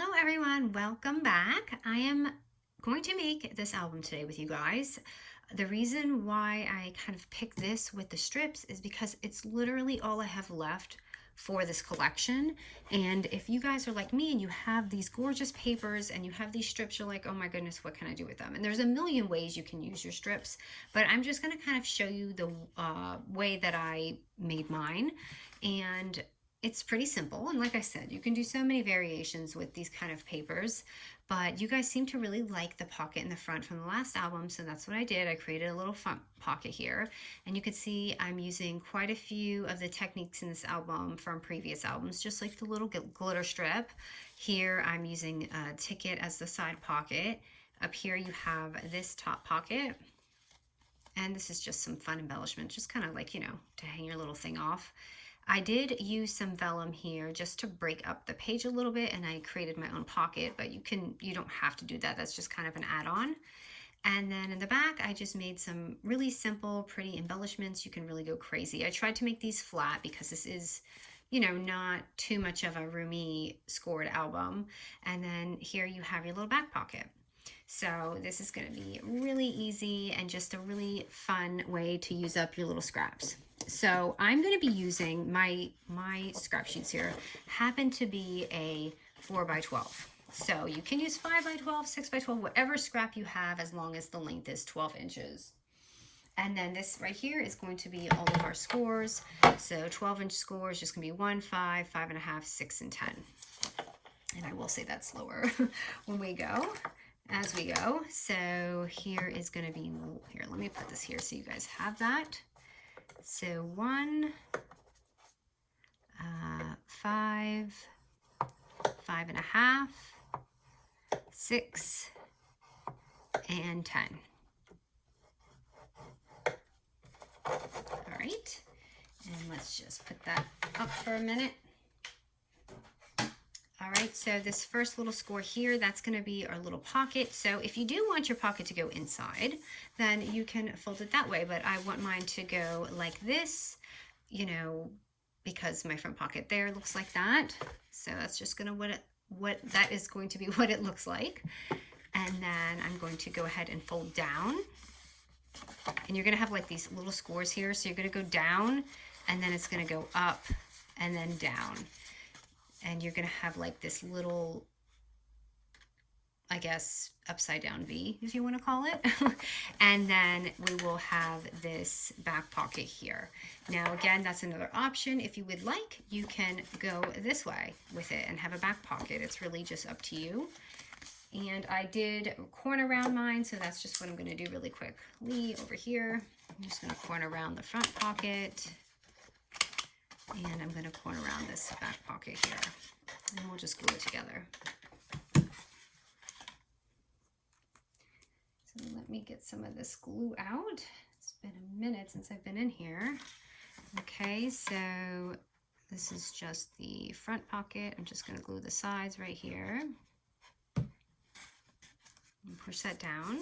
Hello everyone, welcome back. I am going to make this album today with you guys. The reason why I kind of picked this with the strips is because it's literally all I have left for this collection. And if you guys are like me and you have these gorgeous papers and you have these strips, you're like, oh my goodness, what can I do with them? And there's a million ways you can use your strips, but I'm just going to kind of show you the way that I made mine. And it's pretty simple, and like I said, you can do so many variations with these kind of papers, but you guys seem to really like the pocket in the front from the last album, so that's what I did. I created a little front pocket here, and you can see I'm using quite a few of the techniques in this album from previous albums, just like the little glitter strip. Here I'm using a ticket as the side pocket. Up here you have this top pocket, and this is just some fun embellishment, just kind of like, you know, to hang your little thing off. I did use some vellum here just to break up the page a little bit, and I created my own pocket, but you don't have to do that. That's just kind of an add-on. And then in the back, I just made some really simple, pretty embellishments. You can really go crazy. I tried to make these flat because this is, you know, not too much of a roomy scored album. And then here you have your little back pocket. So this is going to be really easy and just a really fun way to use up your little scraps. So I'm going to be using my scrap sheets here happen to be a 4x12. So you can use 5x12, 6x12, whatever scrap you have, as long as the length is 12 inches. And then this right here is going to be all of our scores. So 12-inch scores, just going to be 1, 5, 5.5, 6, and 10. And I will say that slower when we go. As we go. So here is going to be, here, let me put this here so you guys have that. So 1, 5, 5.5, 6, and 10. All right, and let's just put that up for a minute. All right, so this first little score here, that's going to be our little pocket. So if you do want your pocket to go inside, then you can fold it that way. But I want mine to go like this, you know, because my front pocket there looks like that. So that's just going to that is going to be what it looks like. And then I'm going to go ahead and fold down. And you're going to have like these little scores here. So you're going to go down, and then it's going to go up and then down. And you're going to have like this little, I guess, upside down V, if you want to call it. And then we will have this back pocket here. Now, again, that's another option. If you would like, you can go this way with it and have a back pocket. It's really just up to you. And I did corner around mine, so that's just what I'm going to do really quickly over here. I'm just going to corner around the front pocket. And I'm going to corner around this back pocket here. And we'll just glue it together. So let me get some of this glue out. It's been a minute since I've been in here. Okay, so this is just the front pocket. I'm just going to glue the sides right here. And push that down.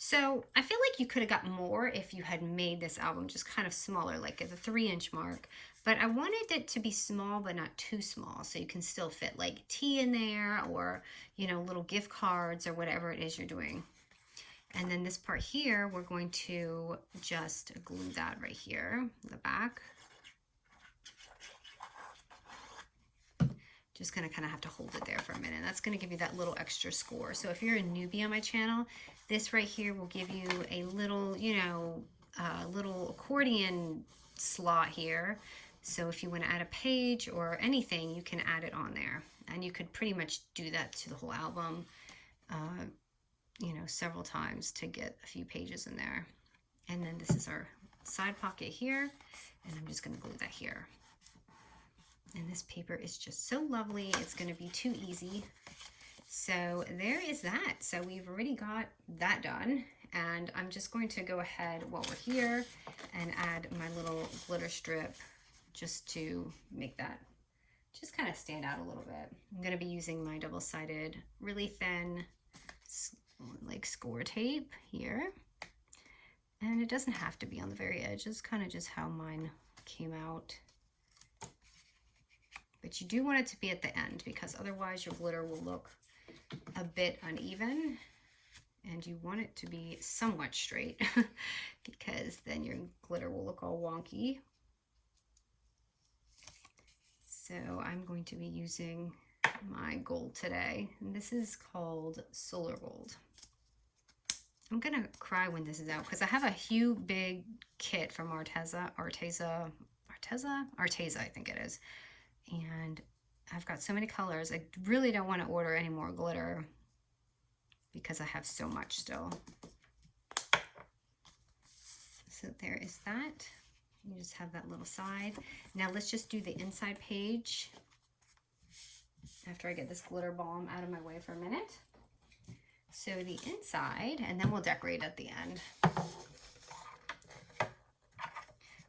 So I feel like you could have got more if you had made this album just kind of smaller, like at the 3-inch mark. But I wanted it to be small, but not too small, so you can still fit like tea in there, or, you know, little gift cards or whatever it is you're doing. And then this part here, we're going to just glue that right here, the back. Just gonna kind of have to hold it there for a minute. That's gonna give you that little extra score. So if you're a newbie on my channel, this right here will give you a little, you know, little accordion slot here. So if you want to add a page or anything, you can add it on there. And you could pretty much do that to the whole album, you know, several times to get a few pages in there. And then this is our side pocket here, and I'm just gonna glue that here. And this paper is just so lovely. It's going to be too easy. So there is that. So we've already got that done. And I'm just going to go ahead while we're here and add my little glitter strip just to make that just kind of stand out a little bit. I'm going to be using my double-sided, really thin, like score tape here. And it doesn't have to be on the very edge. It's kind of just how mine came out. but you do want it to be at the end because otherwise your glitter will look a bit uneven, and you want it to be somewhat straight because then your glitter will look all wonky. So I'm going to be using my gold today, and this is called Solar Gold. I'm gonna cry when this is out because I have a huge big kit from Arteza, I think it is, and I've got so many colors. I really don't want to order any more glitter because I have so much still. So there is that. You just have that little side. Now let's just do the inside page after I get this glitter bomb out of my way for a minute. So the inside, and then we'll decorate at the end.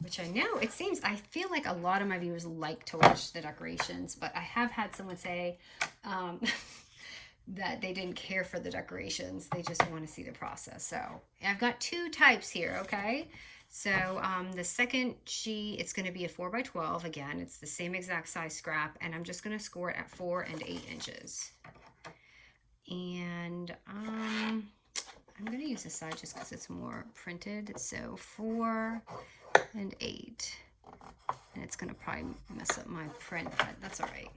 Which I know, it seems, I feel like a lot of my viewers like to watch the decorations, but I have had someone say that they didn't care for the decorations. They just want to see the process. So I've got two types here, okay? So the second sheet, it's going to be a 4x12. Again, it's the same exact size scrap, and I'm just going to score it at 4 and 8 inches. And I'm going to use this side just because it's more printed. So 4 and 8. And it's going to probably mess up my print, but that's all right.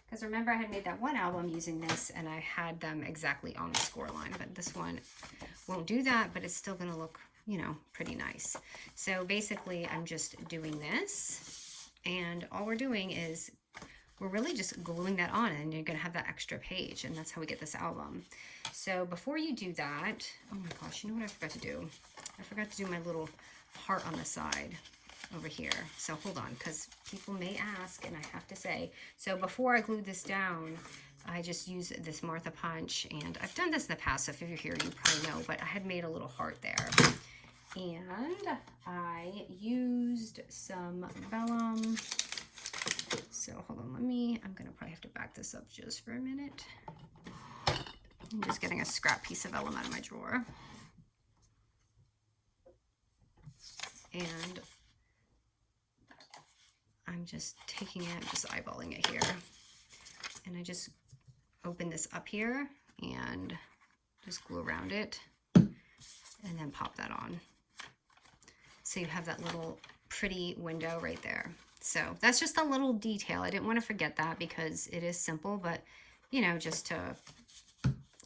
Because remember, I had made that one album using this, and I had them exactly on the score line. But this one won't do that, but it's still going to look, you know, pretty nice. So basically, I'm just doing this, and all we're doing is we're really just gluing that on, and you're going to have that extra page, and that's how we get this album. So before you do that, oh my gosh, you know what I forgot to do? I forgot to do my little heart on the side over here. So hold on, because people may ask, and I have to say, so before I glue this down, I just use this Martha Punch, and I've done this in the past, so if you're here, you probably know, but I had made a little heart there. And I used some vellum. So hold on, I'm gonna probably have to back this up just for a minute. I'm just getting a scrap piece of vellum out of my drawer. And I'm just taking it, just eyeballing it here. And I just open this up here and just glue around it and then pop that on. So you have that little pretty window right there. So that's just a little detail. I didn't want to forget that because it is simple, but you know, just to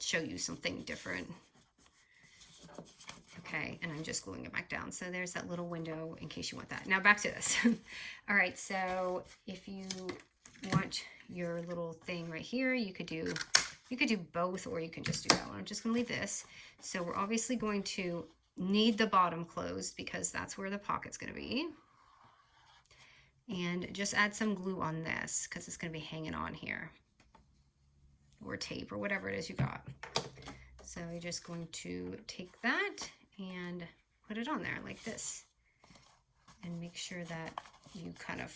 show you something different. Okay, and I'm just gluing it back down. So there's that little window in case you want that. Now back to this. All right, so if you want your little thing right here, you could do both, or you can just do that one. I'm just gonna leave this. So we're obviously going to need the bottom closed because that's where the pocket's gonna be. And just add some glue on this because it's gonna be hanging on here, or tape, or whatever it is you got. So you're just going to take that and put it on there like this, and make sure that you kind of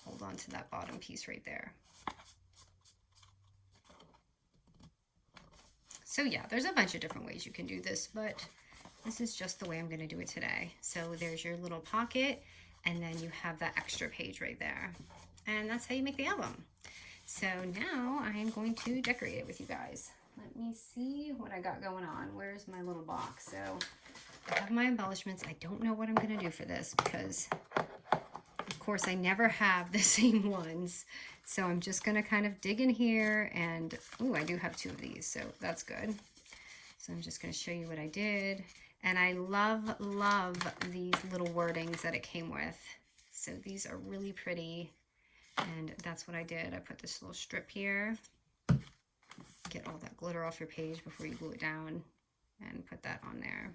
hold on to that bottom piece right there. So yeah, there's a bunch of different ways you can do this, but this is just the way I'm going to do it today. So there's your little pocket, and then you have that extra page right there, and that's how you make the album. So now I am going to decorate it with you guys. Let me see what I got going on. Where's my little box? So I have my embellishments. I don't know what I'm going to do for this because, of course, I never have the same ones. So I'm just going to kind of dig in here, and, oh, I do have 2 of these, so that's good. So I'm just going to show you what I did. And I love, love these little wordings that it came with. So these are really pretty, and that's what I did. I put this little strip here. Get all that glitter off your page before you glue it down, and put that on there.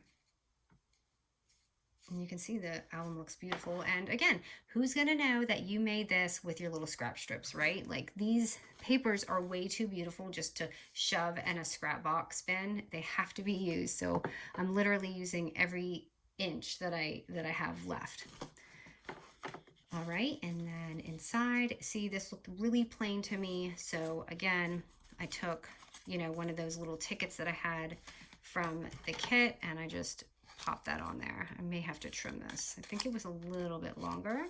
And you can see the album looks beautiful. And again, who's gonna know that you made this with your little scrap strips, right? Like, these papers are way too beautiful just to shove in a scrap box bin. They have to be used. So I'm literally using every inch that I have left. All right, and then inside, see, this looked really plain to me. So again, I took, you know, one of those little tickets that I had from the kit, and I just pop that on there. I may have to trim this. I think it was a little bit longer.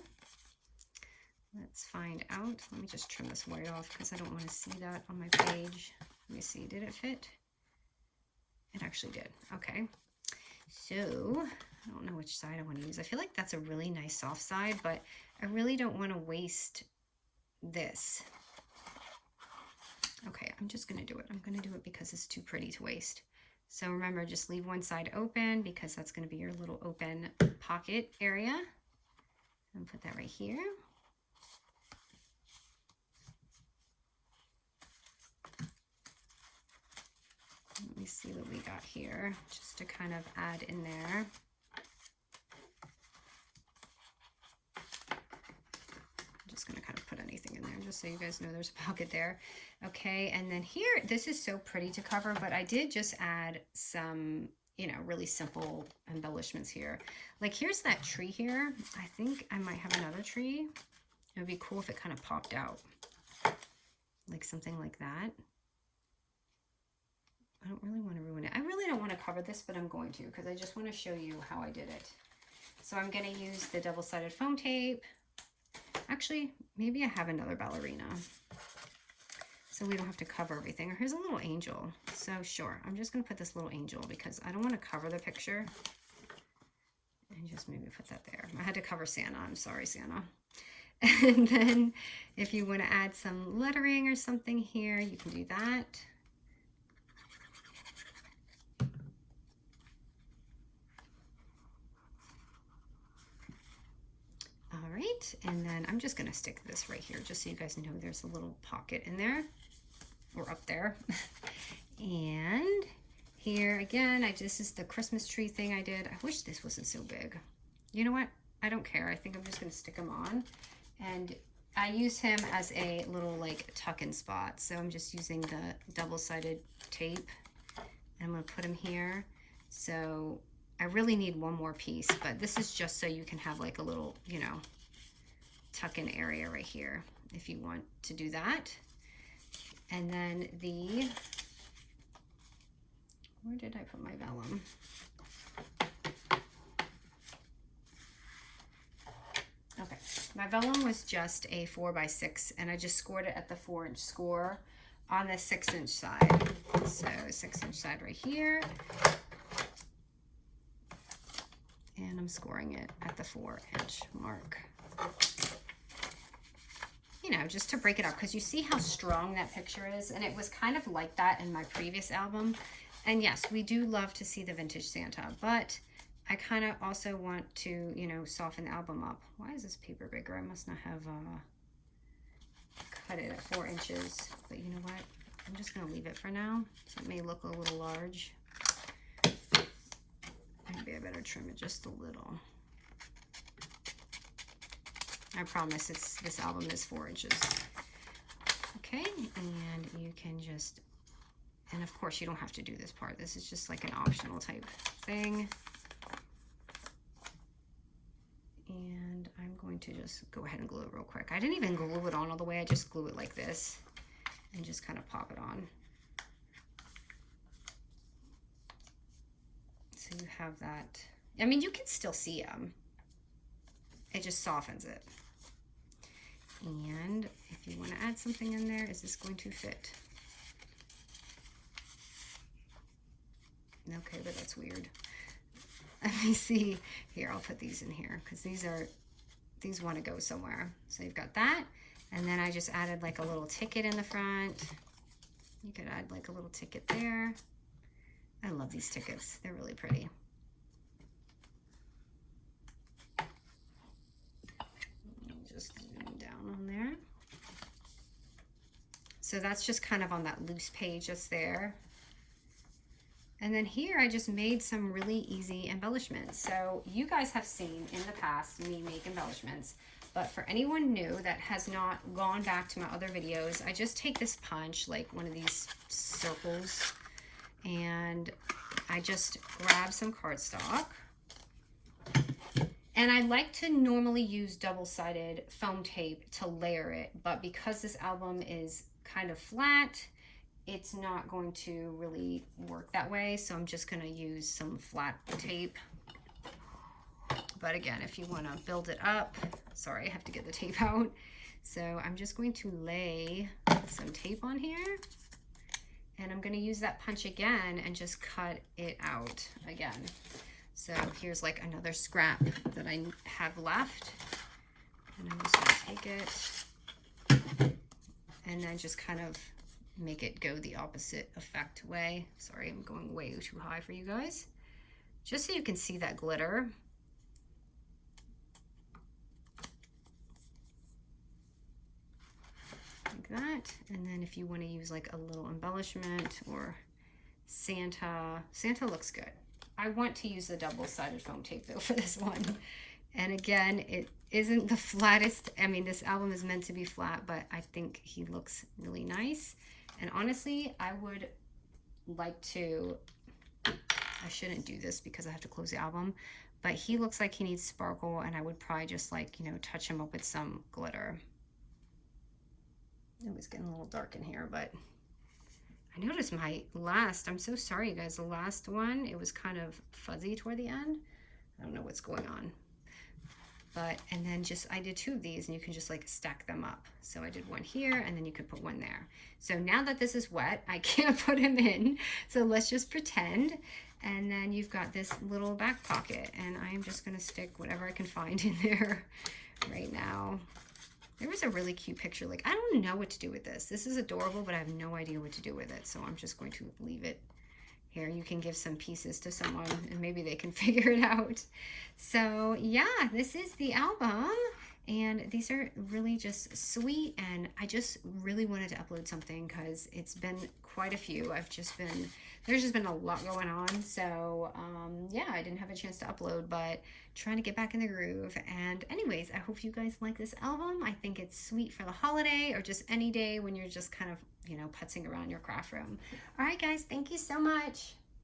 Let's find out. Let me just trim this white off because I don't want to see that on my page. Let me see, did it fit? It actually did. Okay. So I don't know which side I want to use. I feel like that's a really nice soft side, but I really don't want to waste this. Okay, I'm just going to do it. I'm going to do it because it's too pretty to waste. So remember, just leave one side open because that's going to be your little open pocket area. And put that right here. Let me see what we got here, just to kind of add in there. I'm just going to kind of put anything in there just so you guys know there's a pocket there. Okay, and then here, this is so pretty to cover, but I did just add some, you know, really simple embellishments here. Like here's that tree here. I think I might have another tree. It would be cool if it kind of popped out. Like something like that. I don't really want to ruin it. I really don't want to cover this, but I'm going to because I just want to show you how I did it. So I'm going to use the double-sided foam tape. Actually, maybe I have another ballerina. So we don't have to cover everything. Or here's a little angel. So sure, I'm just going to put this little angel because I don't want to cover the picture. And just maybe put that there. I had to cover Santa. I'm sorry, Santa. And then if you want to add some lettering or something here, you can do that. All right, and then I'm just gonna stick this right here just so you guys know there's a little pocket in there, or up there. And here again, this is the Christmas tree thing I did. I wish this wasn't so big. You know what? I don't care. I think I'm just gonna stick him on. And I use him as a little like tuck-in spot. So I'm just using the double-sided tape. And I'm gonna put him here. So I really need one more piece, but this is just so you can have like a little, you know, tuck-in area right here if you want to do that. And then where did I put my vellum? Okay, my vellum was just a 4x6 and I just scored it at the 4-inch score on the 6-inch side. So 6-inch side right here. And I'm scoring it at the 4-inch mark. You know, just to break it up, because you see how strong that picture is, and it was kind of like that in my previous album. And yes, we do love to see the vintage Santa, but I kind of also want to, you know, soften the album up. Why is this paper bigger? I must not have cut it at 4 inches, but you know what? I'm just going to leave it for now. So it may look a little large. Maybe I better trim it just a little. I promise this album is 4 inches. Okay, and you can just, and of course you don't have to do this part. This is just like an optional type thing. And I'm going to just go ahead and glue it real quick. I didn't even glue it on all the way. I just glue it like this and just kind of pop it on. So you have that. I mean, you can still see them. It just softens it. And if you want to add something in there, is this going to fit? Okay, but that's weird. Let me see. Here, I'll put these in here because these want to go somewhere. So you've got that. And then I just added like a little ticket in the front. You could add like a little ticket there. I love these tickets. They're really pretty. Just zoom down on there. So that's just kind of on that loose page that's there. And then here I just made some really easy embellishments. So you guys have seen in the past me make embellishments, but for anyone new that has not gone back to my other videos, I just take this punch, like one of these circles, and I just grab some cardstock. And I like to normally use double-sided foam tape to layer it, but because this album is kind of flat, it's not going to really work that way. So I'm just gonna use some flat tape. But again, if you wanna build it up, sorry, I have to get the tape out. So I'm just going to lay some tape on here, and I'm going to use that punch again and just cut it out again. So here's like another scrap that I have left, and I'm just going to take it and then just kind of make it go the opposite effect way. Sorry, I'm going way too high for you guys. Just so you can see that glitter. Like that. And then if you want to use like a little embellishment or Santa looks good. I want to use the double-sided foam tape though for this one. And again, it isn't the flattest. I mean, this album is meant to be flat, but I think he looks really nice. And honestly, I would like to, I shouldn't do this because I have to close the album, but he looks like he needs sparkle, and I would probably just like, you know, touch him up with some glitter. It was getting a little dark in here, but I noticed my last, I'm so sorry you guys, the last one, it was kind of fuzzy toward the end. I don't know what's going on. But, and then just, I did 2 of these, and you can just like stack them up. So I did one here, and then you could put one there. So now that this is wet, I can't put him in. So let's just pretend. And then you've got this little back pocket, and I'm just gonna stick whatever I can find in there right now. There was a really cute picture. Like, I don't know what to do with this. This is adorable, but I have no idea what to do with it. So I'm just going to leave it here. You can give some pieces to someone and maybe they can figure it out. So yeah, this is the album, and these are really just sweet, and I just really wanted to upload something because it's been quite a few. There's just been a lot going on. So yeah, I didn't have a chance to upload, but trying to get back in the groove. And anyways, I hope you guys like this album. I think it's sweet for the holiday or just any day when you're just kind of, you know, putzing around your craft room. All right, guys, thank you so much.